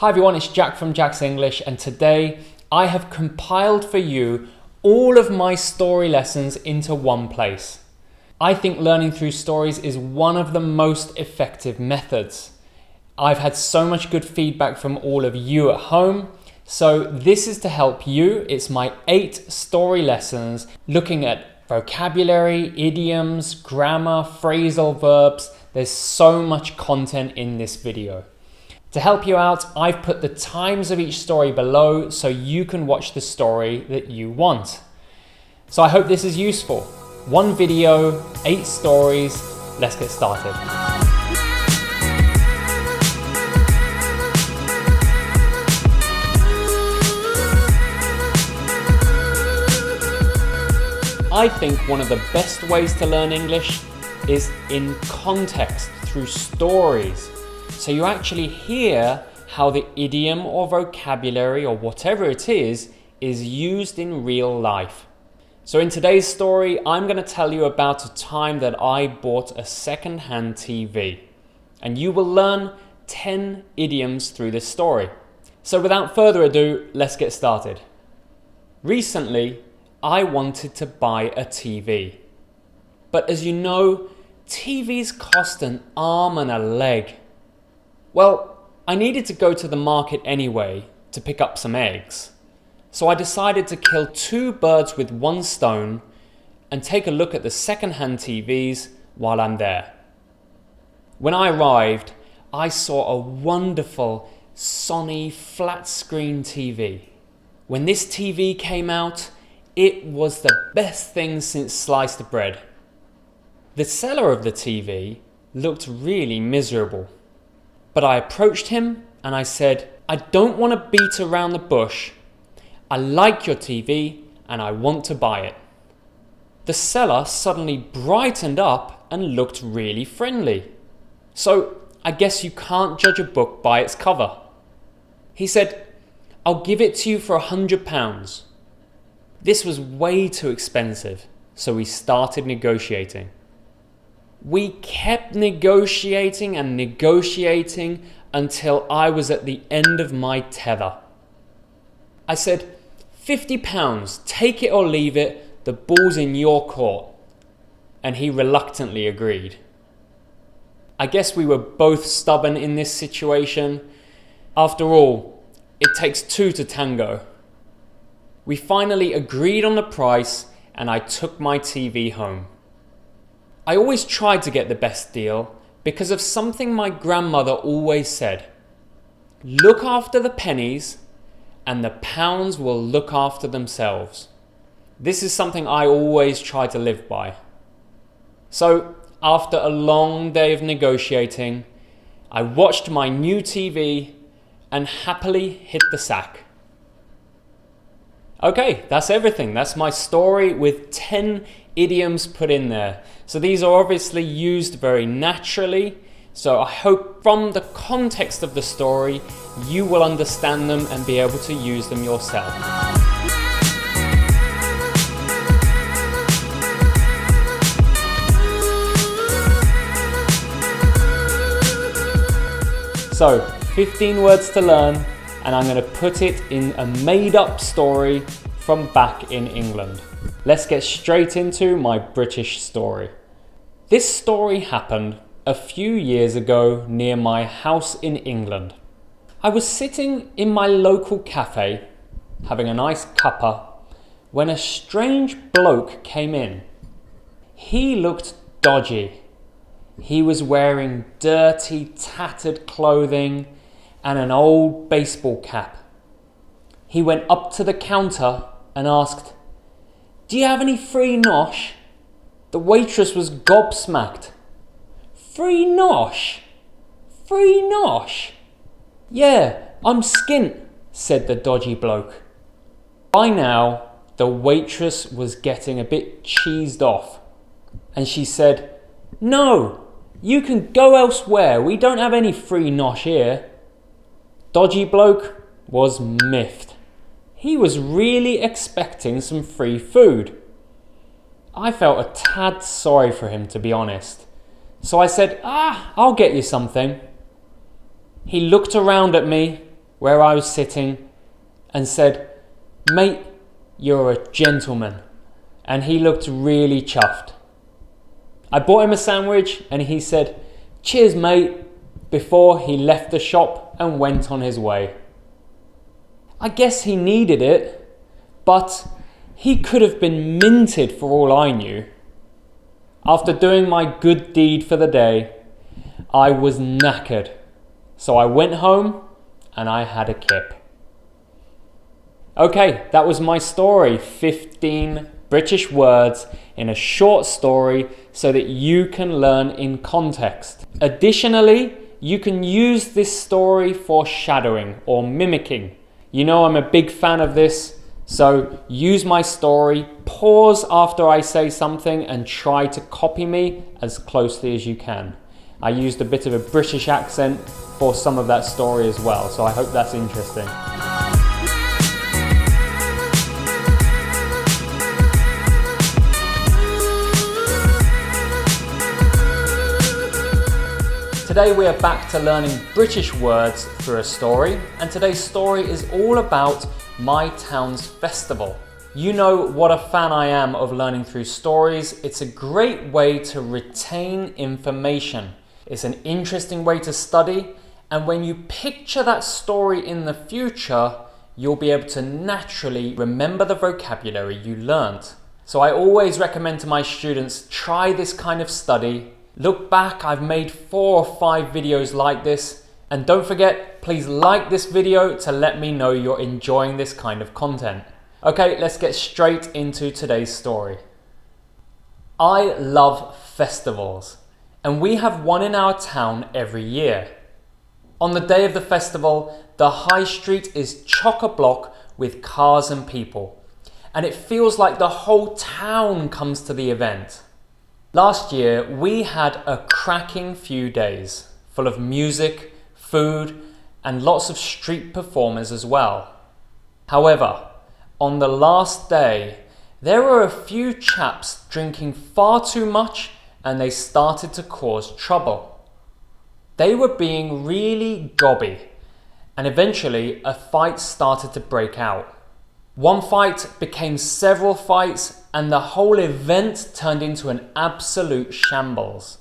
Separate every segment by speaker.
Speaker 1: Hi everyone, it's Jack from Jack's English, and today I have compiled for you all of my story lessons into one place. I think learning through stories is one of the most effective methods. I've had so much good feedback from all of you at home, so this is to help you. It's my 8 story lessons looking at vocabulary, idioms, grammar, phrasal verbs. There's so much content in this video. To help you out, I've put the times of each story below so you can watch the story that you want. So I hope this is useful. 1 video, 8 stories. Let's get started. I think one of the best ways to learn English is in context, through stories. So you actually hear how the idiom or vocabulary or whatever it is used in real life. So in today's story, I'm going to tell you about a time that I bought a second-hand TV. And you will learn 10 idioms through this story. So without further ado, let's get started. Recently, I wanted to buy a TV. But as you know, TVs cost an arm and a leg. Well, I needed to go to the market anyway to pick up some eggs. So I decided to kill 2 birds with 1 stone and take a look at the second-hand TVs while I'm there. When I arrived, I saw a wonderful Sony flat-screen TV. When this TV came out, it was the best thing since sliced bread. The seller of the TV looked really miserable. But I approached him and I said, I don't want to beat around the bush. I like your TV and I want to buy it. The seller suddenly brightened up and looked really friendly. So I guess you can't judge a book by its cover. He said, I'll give it to you for £100. This was way too expensive, so we started negotiating. We kept negotiating and negotiating until I was at the end of my tether. I said, £50, take it or leave it, the ball's in your court. And he reluctantly agreed. I guess we were both stubborn in this situation. After all, it takes 2 to tango. We finally agreed on the price and I took my TV home. I always tried to get the best deal because of something my grandmother always said. Look after the pennies and the pounds will look after themselves. This is something I always try to live by. So after a long day of negotiating, I watched my new TV and happily hit the sack. Okay, that's everything. That's my story with 10 idioms put in there. So these are obviously used very naturally. So I hope from the context of the story, you will understand them and be able to use them yourself. So 15 words to learn, and I'm going to put it in a made-up story from back in England. Let's get straight into my British story. This story happened a few years ago near my house in England. I was sitting in my local cafe, having a nice cuppa, when a strange bloke came in. He looked dodgy. He was wearing dirty, tattered clothing and an old baseball cap. He went up to the counter and asked, "Do you have any free nosh?" The waitress was gobsmacked. "Free nosh? Free nosh?" "Yeah, I'm skint," said the dodgy bloke. By now, the waitress was getting a bit cheesed off, and she said, "No, you can go elsewhere. We don't have any free nosh here." Dodgy bloke was miffed. He was really expecting some free food. I felt a tad sorry for him, to be honest. So I said, I'll get you something. He looked around at me where I was sitting and said, "Mate, you're a gentleman." And he looked really chuffed. I bought him a sandwich and he said, "Cheers, mate," before he left the shop and went on his way. I guess he needed it, but he could have been minted for all I knew. After doing my good deed for the day, I was knackered, so I went home and I had a kip. Okay, that was my story, 15 British words in a short story so that you can learn in context. Additionally, you can use this story for shadowing or mimicking. You know I'm a big fan of this, so use my story, pause after I say something and try to copy me as closely as you can. I used a bit of a British accent for some of that story as well, so I hope that's interesting. Today we are back to learning British words through a story, and today's story is all about my town's festival. You know what a fan I am of learning through stories. It's a great way to retain information. It's an interesting way to study, and when you picture that story in the future, you'll be able to naturally remember the vocabulary you learnt. So I always recommend to my students, try this kind of study. Look back, I've made 4 or 5 videos like this. And don't forget, please like this video to let me know you're enjoying this kind of content. Okay, let's get straight into today's story. I love festivals, and we have one in our town every year. On the day of the festival, the high street is chock-a-block with cars and people, and it feels like the whole town comes to the event. Last year, we had a cracking few days, full of music, food, and lots of street performers as well. However, on the last day, there were a few chaps drinking far too much and they started to cause trouble. They were being really gobby, and eventually a fight started to break out. One fight became several fights, and the whole event turned into an absolute shambles.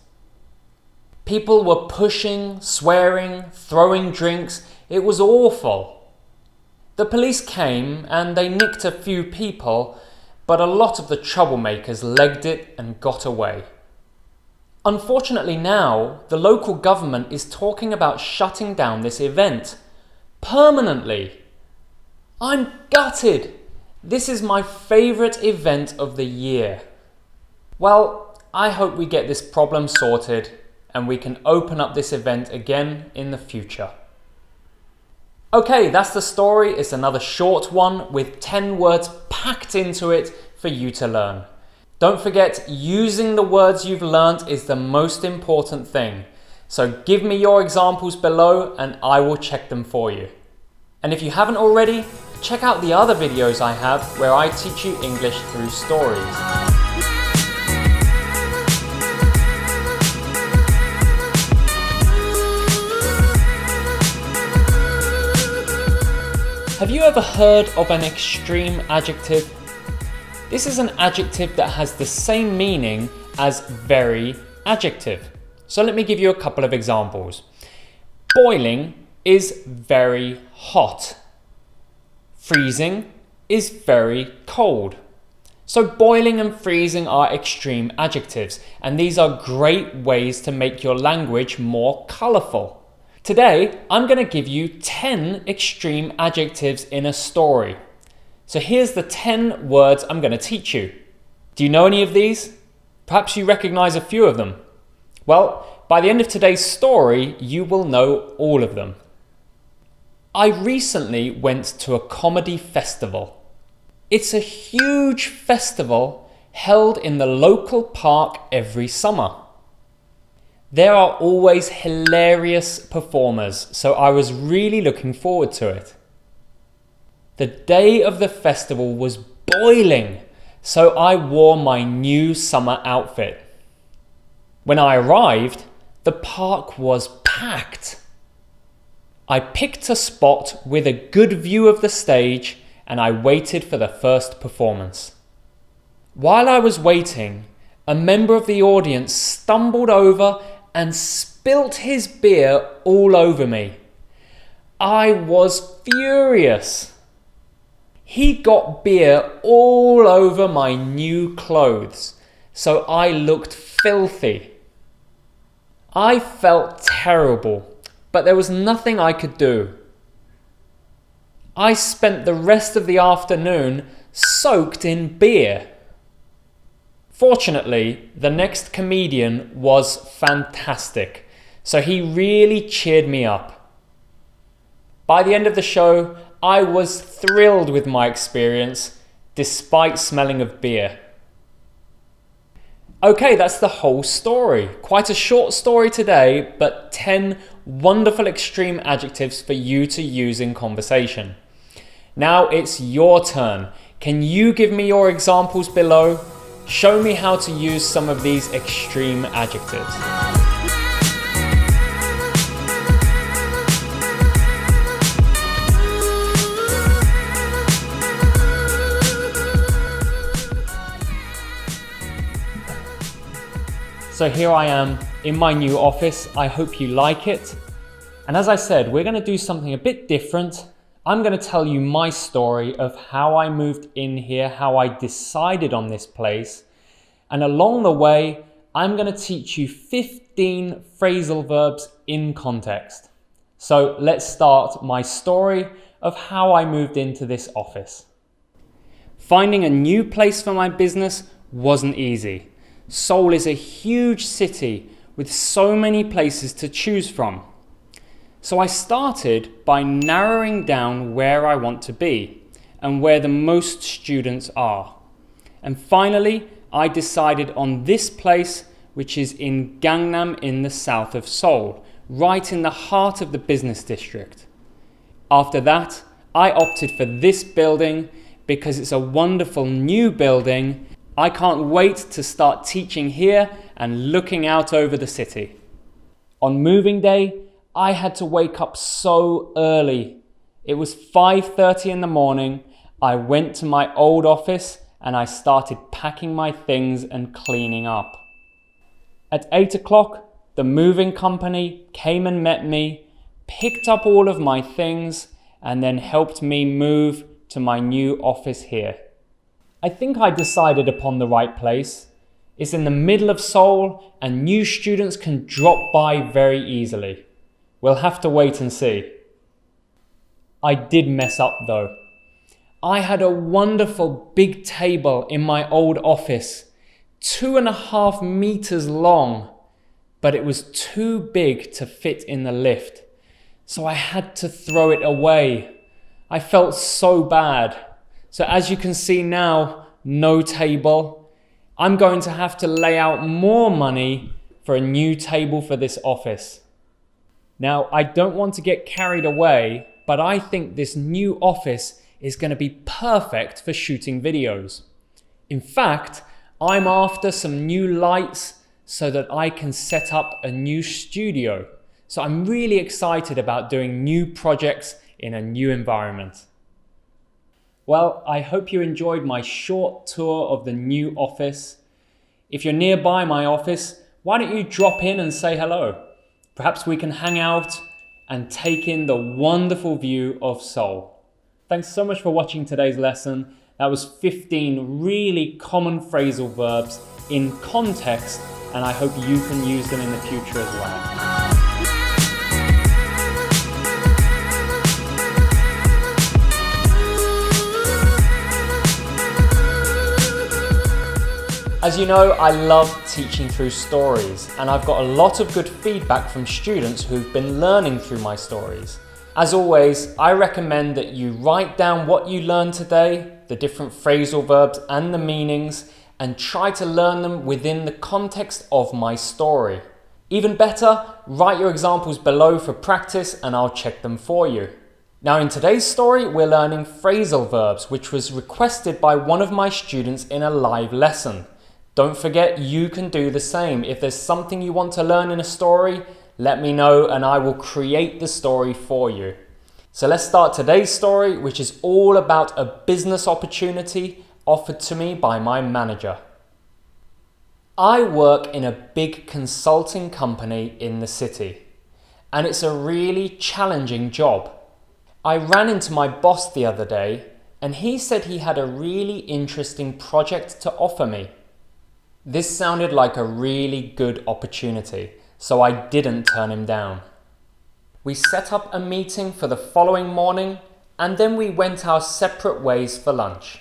Speaker 1: People were pushing, swearing, throwing drinks. It was awful. The police came and they nicked a few people, but a lot of the troublemakers legged it and got away. Unfortunately now, the local government is talking about shutting down this event permanently. I'm gutted. This is my favourite event of the year. Well, I hope we get this problem sorted and we can open up this event again in the future. Okay, that's the story. It's another short one with 10 words packed into it for you to learn. Don't forget, using the words you've learnt is the most important thing. So give me your examples below and I will check them for you. And if you haven't already, check out the other videos I have where I teach you English through stories. Have you ever heard of an extreme adjective? This is an adjective that has the same meaning as very adjective. So let me give you a couple of examples. Boiling is very hot. Freezing is very cold. So boiling and freezing are extreme adjectives, and these are great ways to make your language more colourful. Today, I'm going to give you 10 extreme adjectives in a story. So here's the 10 words I'm going to teach you. Do you know any of these? Perhaps you recognise a few of them. Well, by the end of today's story, you will know all of them. I recently went to a comedy festival. It's a huge festival held in the local park every summer. There are always hilarious performers, so I was really looking forward to it. The day of the festival was boiling, so I wore my new summer outfit. When I arrived, the park was packed. I picked a spot with a good view of the stage and I waited for the first performance. While I was waiting, a member of the audience stumbled over and spilt his beer all over me. I was furious. He got beer all over my new clothes, so I looked filthy. I felt terrible, but there was nothing I could do. I spent the rest of the afternoon soaked in beer. Fortunately, the next comedian was fantastic, so he really cheered me up. By the end of the show, I was thrilled with my experience, despite smelling of beer. Okay, that's the whole story. Quite a short story today, but 10 wonderful extreme adjectives for you to use in conversation. Now it's your turn. Can you give me your examples below? Show me how to use some of these extreme adjectives. So here I am in my new office. I hope you like it. And as I said, we're going to do something a bit different. I'm going to tell you my story of how I moved in here, how I decided on this place. And along the way, I'm going to teach you 15 phrasal verbs in context. So let's start my story of how I moved into this office. Finding a new place for my business wasn't easy. Seoul is a huge city with so many places to choose from. So I started by narrowing down where I want to be and where the most students are. And finally, I decided on this place, which is in Gangnam in the south of Seoul, right in the heart of the business district. After that, I opted for this building because it's a wonderful new building. I can't wait to start teaching here and looking out over the city. On moving day, I had to wake up so early. It was 5:30 in the morning. I went to my old office and I started packing my things and cleaning up. At 8 o'clock, the moving company came and met me, picked up all of my things, and then helped me move to my new office here. I think I decided upon the right place. It's in the middle of Seoul and new students can drop by very easily. We'll have to wait and see. I did mess up though. I had a wonderful big table in my old office, 2.5 meters long, but it was too big to fit in the lift. So I had to throw it away. I felt so bad. So as you can see now, no table. I'm going to have to lay out more money for a new table for this office. Now, I don't want to get carried away, but I think this new office is going to be perfect for shooting videos. In fact, I'm after some new lights so that I can set up a new studio. So I'm really excited about doing new projects in a new environment. Well, I hope you enjoyed my short tour of the new office. If you're nearby my office, why don't you drop in and say hello? Perhaps we can hang out and take in the wonderful view of Seoul. Thanks so much for watching today's lesson. That was 15 really common phrasal verbs in context, and I hope you can use them in the future as well. As you know, I love teaching through stories, and I've got a lot of good feedback from students who've been learning through my stories. As always, I recommend that you write down what you learned today, the different phrasal verbs and the meanings, and try to learn them within the context of my story. Even better, write your examples below for practice and I'll check them for you. Now in today's story, we're learning phrasal verbs, which was requested by one of my students in a live lesson. Don't forget, you can do the same. If there's something you want to learn in a story, let me know and I will create the story for you. So let's start today's story, which is all about a business opportunity offered to me by my manager. I work in a big consulting company in the city, and it's a really challenging job. I ran into my boss the other day, and he said he had a really interesting project to offer me. This sounded like a really good opportunity, so I didn't turn him down. We set up a meeting for the following morning, and then we went our separate ways for lunch.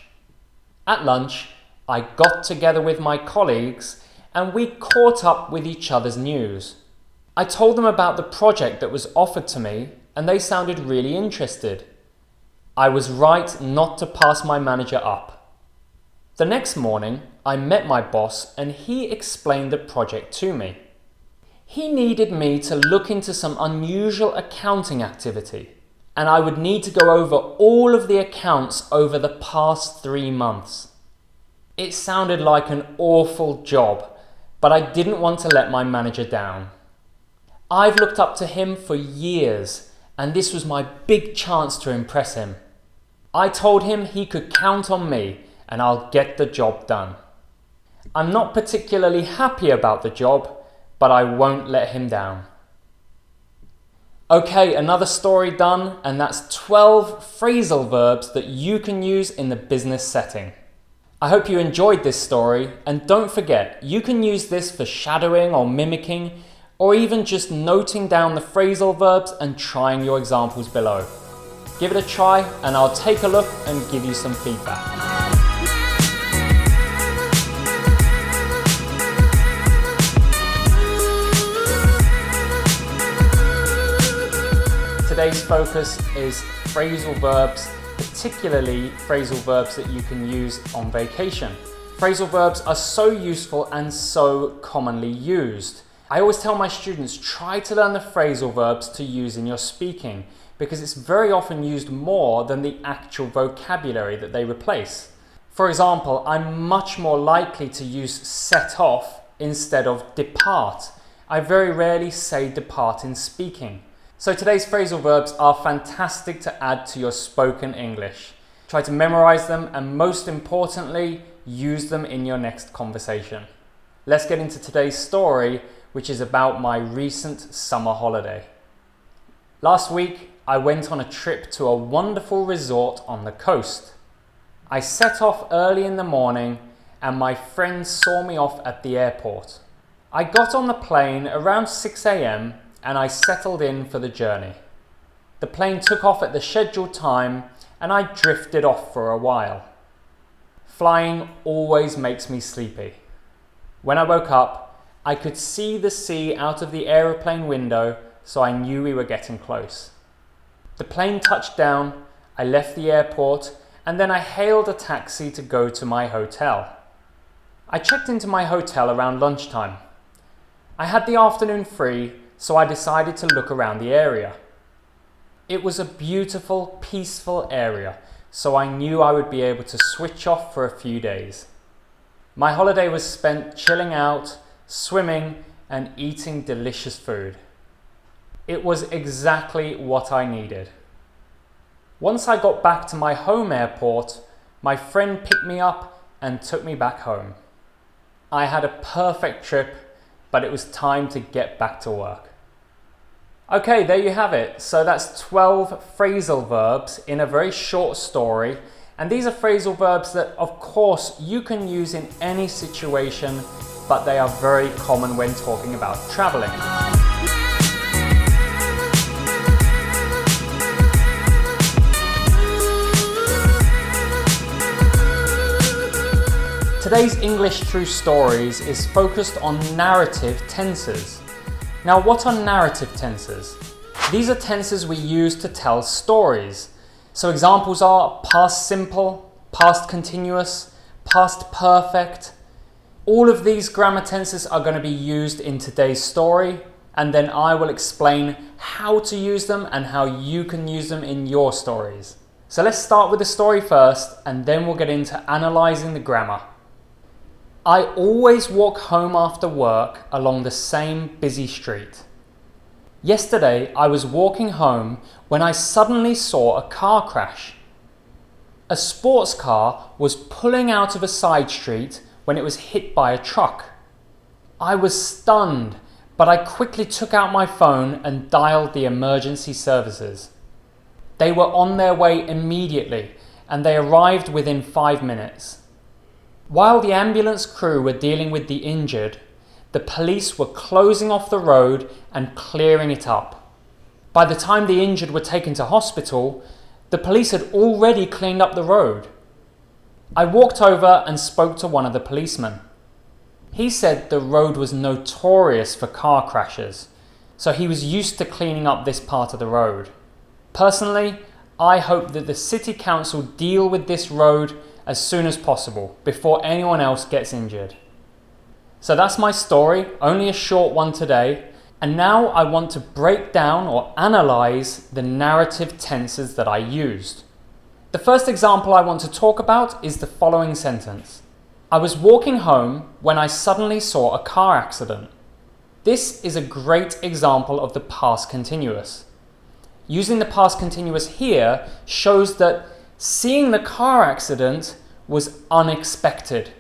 Speaker 1: At lunch, I got together with my colleagues and we caught up with each other's news. I told them about the project that was offered to me and they sounded really interested. I was right not to pass my manager up. The next morning, I met my boss and he explained the project to me. He needed me to look into some unusual accounting activity, and I would need to go over all of the accounts over the past 3 months. It sounded like an awful job, but I didn't want to let my manager down. I've looked up to him for years, and this was my big chance to impress him. I told him he could count on me, and I'll get the job done. I'm not particularly happy about the job, but I won't let him down. Okay, another story done, and that's 12 phrasal verbs that you can use in the business setting. I hope you enjoyed this story, and don't forget, you can use this for shadowing or mimicking, or even just noting down the phrasal verbs and trying your examples below. Give it a try, and I'll take a look and give you some feedback. Today's focus is phrasal verbs, particularly phrasal verbs that you can use on vacation. Phrasal verbs are so useful and so commonly used. I always tell my students, try to learn the phrasal verbs to use in your speaking because it's very often used more than the actual vocabulary that they replace. For example, I'm much more likely to use set off instead of depart. I very rarely say depart in speaking. So today's phrasal verbs are fantastic to add to your spoken English. Try to memorize them and most importantly, use them in your next conversation. Let's get into today's story, which is about my recent summer holiday. Last week, I went on a trip to a wonderful resort on the coast. I set off early in the morning and my friends saw me off at the airport. I got on the plane around 6 a.m. and I settled in for the journey. The plane took off at the scheduled time and I drifted off for a while. Flying always makes me sleepy. When I woke up, I could see the sea out of the aeroplane window, so I knew we were getting close. The plane touched down, I left the airport, and then I hailed a taxi to go to my hotel. I checked into my hotel around lunchtime. I had the afternoon free, so I decided to look around the area. It was a beautiful, peaceful area, so I knew I would be able to switch off for a few days. My holiday was spent chilling out, swimming, and eating delicious food. It was exactly what I needed. Once I got back to my home airport, my friend picked me up and took me back home. I had a perfect trip, but it was time to get back to work. Okay, there you have it. So that's 12 phrasal verbs in a very short story. And these are phrasal verbs that, of course, you can use in any situation, but they are very common when talking about traveling. Today's English Through Stories is focused on narrative tenses. Now, what are narrative tenses? These are tenses we use to tell stories. So examples are past simple, past continuous, past perfect. All of these grammar tenses are going to be used in today's story, and then I will explain how to use them and how you can use them in your stories. So let's start with the story first, and then we'll get into analysing the grammar. I always walk home after work along the same busy street. Yesterday, I was walking home when I suddenly saw a car crash. A sports car was pulling out of a side street when it was hit by a truck. I was stunned, but I quickly took out my phone and dialed the emergency services. They were on their way immediately, and they arrived within 5 minutes. While the ambulance crew were dealing with the injured, the police were closing off the road and clearing it up. By the time the injured were taken to hospital, the police had already cleaned up the road. I walked over and spoke to one of the policemen. He said the road was notorious for car crashes, so he was used to cleaning up this part of the road. Personally, I hope that the City Council deal with this road as soon as possible before anyone else gets injured. So that's my story, only a short one today, and now I want to break down or analyze the narrative tenses that I used. The first example I want to talk about is the following sentence. I was walking home when I suddenly saw a car accident. This is a great example of the past continuous. Using the past continuous here shows that seeing the car accident was unexpected.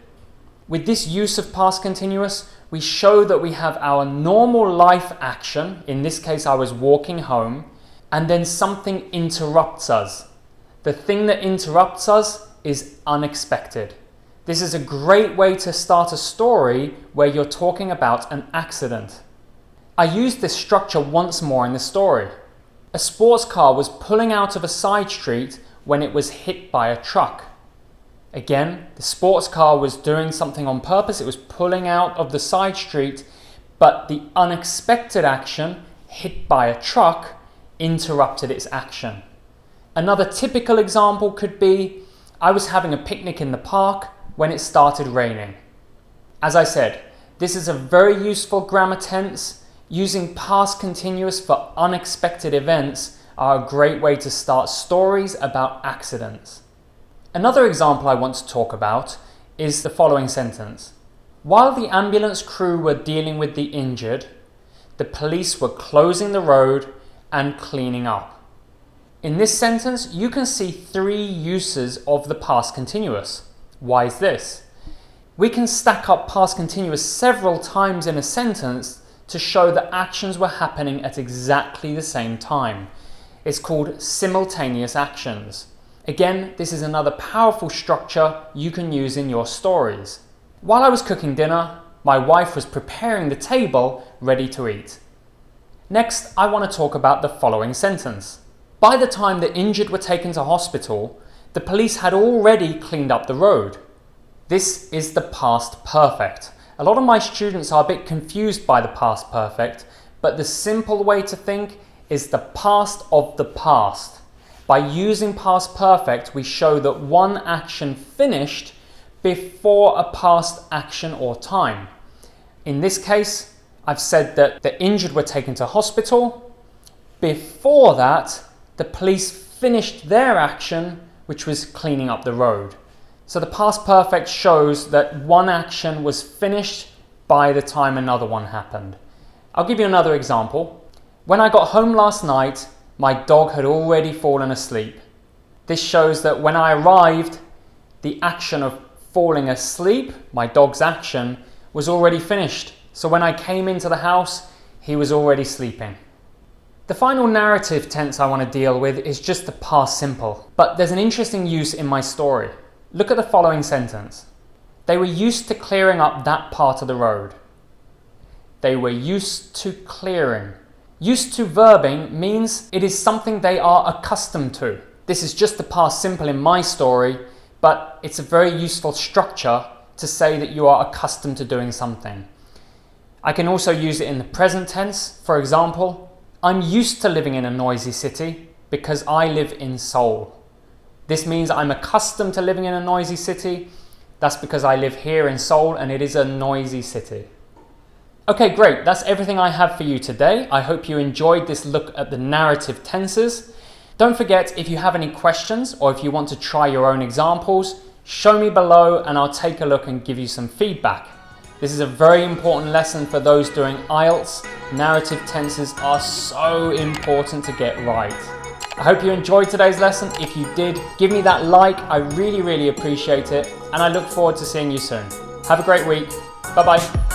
Speaker 1: With this use of past continuous, we show that we have our normal life action, in this case I was walking home, and then something interrupts us. The thing that interrupts us is unexpected. This is a great way to start a story where you're talking about an accident. I used this structure once more in the story. A sports car was pulling out of a side street when it was hit by a truck. Again, the sports car was doing something on purpose. It was pulling out of the side street, but the unexpected action, hit by a truck, interrupted its action. Another typical example could be, I was having a picnic in the park when it started raining. As I said, this is a very useful grammar tense. Using past continuous for unexpected events are a great way to start stories about accidents. Another example I want to talk about is the following sentence. While the ambulance crew were dealing with the injured, the police were closing the road and cleaning up. In this sentence, you can see 3 uses of the past continuous. Why is this? We can stack up past continuous several times in a sentence to show that actions were happening at exactly the same time. It's called simultaneous actions. Again, this is another powerful structure you can use in your stories. While I was cooking dinner, my wife was preparing the table ready to eat. Next, I want to talk about the following sentence. By the time the injured were taken to hospital, the police had already cleaned up the road. This is the past perfect. A lot of my students are a bit confused by the past perfect, but the simple way to think is the past of the past. By using past perfect, we show that one action finished before a past action or time. In this case, I've said that the injured were taken to hospital. Before that, the police finished their action, which was cleaning up the road. So the past perfect shows that one action was finished by the time another one happened. I'll give you another example. When I got home last night, my dog had already fallen asleep. This shows that when I arrived, the action of falling asleep, my dog's action, was already finished. So when I came into the house, he was already sleeping. The final narrative tense I want to deal with is just the past simple, but there's an interesting use in my story. Look at the following sentence. They were used to clearing up that part of the road. They were used to clearing. Used to verbing means it is something they are accustomed to. This is just the past simple in my story, but it's a very useful structure to say that you are accustomed to doing something. I can also use it in the present tense. For example, I'm used to living in a noisy city because I live in Seoul. This means I'm accustomed to living in a noisy city. That's because I live here in Seoul and it is a noisy city. Okay, great. That's everything I have for you today. I hope you enjoyed this look at the narrative tenses. Don't forget, if you have any questions or if you want to try your own examples, show me below and I'll take a look and give you some feedback. This is a very important lesson for those doing IELTS. Narrative tenses are so important to get right. I hope you enjoyed today's lesson. If you did, give me that like. I really appreciate it. And I look forward to seeing you soon. Have a great week. Bye-bye.